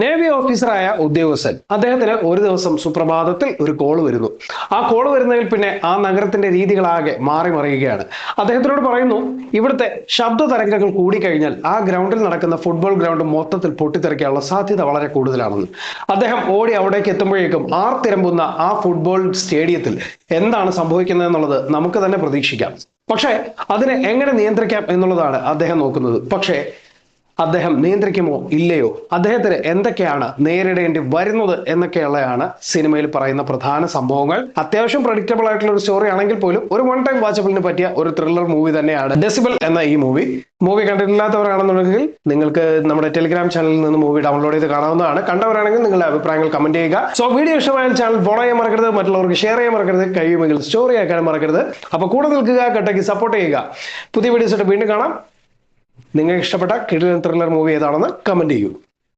Navy ഓഫീസറായ ഉദ്യോഗസ്ഥൻ അദ്ദേഹത്തിന് ഒരു ദിവസം സുപ്രഭാതത്തിൽ ഒരു കോൾ വരുന്നു. ആ കോൾ വരുന്നതിൽ പിന്നെ ആ നഗരത്തിന്റെ രീതികളാകെ മാറി മറിയുകയാണ്. അദ്ദേഹത്തിനോട് പറയുന്നു, ഇവിടുത്തെ ശബ്ദ തരംഗങ്ങൾ കൂടിക്കഴിഞ്ഞാൽ ആ ഗ്രൗണ്ടിൽ നടക്കുന്ന ഫുട്ബോൾ ഗ്രൗണ്ട് മൊത്തത്തിൽ പൊട്ടിത്തെറിക്കാനുള്ള സാധ്യത വളരെ കൂടുതലാണെന്ന്. അദ്ദേഹം ഓടി അവിടേക്ക് എത്തുമ്പോഴേക്കും ആർത്തിരമ്പുന്ന ആ ഫുട്ബോൾ സ്റ്റേഡിയത്തിൽ എന്താണ് സംഭവിക്കുന്നത് എന്നുള്ളത് നമുക്ക് തന്നെ പ്രതീക്ഷിക്കാം. പക്ഷേ അതിനെ എങ്ങനെ നിയന്ത്രിക്കാം എന്നുള്ളതാണ് അദ്ദേഹം നോക്കുന്നത്. പക്ഷേ അദ്ദേഹം നിയന്ത്രിക്കുമോ ഇല്ലയോ, അദ്ദേഹത്തിന് എന്തൊക്കെയാണ് നേരിടേണ്ടി വരുന്നത് എന്നൊക്കെയുള്ളതാണ് സിനിമയിൽ പറയുന്ന പ്രധാന സംഭവങ്ങൾ. അത്യാവശ്യം പ്രഡിക്റ്റബിൾ ആയിട്ടുള്ള ഒരു സ്റ്റോറി ആണെങ്കിൽ പോലും ഒരു വൺ ടൈം വാച്ചബിളിന് പറ്റിയ ഒരു ത്രില്ലർ മൂവി തന്നെയാണ് ഡെസിബൽ എന്ന ഈ മൂവി കണ്ടിട്ടില്ലാത്തവരാണെന്നുണ്ടെങ്കിൽ നിങ്ങൾക്ക് നമ്മുടെ ടെലിഗ്രാം ചാനലിൽ നിന്ന് മൂവി ഡൗൺലോഡ് ചെയ്ത് കാണാവുന്നതാണ്. കണ്ടവരാണെങ്കിൽ നിങ്ങളുടെ അഭിപ്രായങ്ങൾ കമന്റ് ചെയ്യുക. സോ വീഡിയോ ഇഷ്ടമായ ചാനൽ ഫോളോ ചെയ്യാൻ മറക്കരുത്, മറ്റുള്ളവർക്ക് ഷെയർ ചെയ്യാൻ മറക്കരുത്, കഴിയുമെങ്കിൽ സ്റ്റോറി ആക്കാൻ മറക്കരുത്. അപ്പൊ കൂടെ നിൽക്കുക, കട്ടയ്ക്ക് സപ്പോർട്ട് ചെയ്യുക. പുതിയ വീഡിയോസ് ആയിട്ട് വീണ്ടും കാണാം. നിങ്ങൾക്ക് ഇഷ്ടപ്പെട്ട കിടിലൻ ത്രില്ലർ മൂവി ഏതാണെന്ന് കമന്റ് ചെയ്യൂ.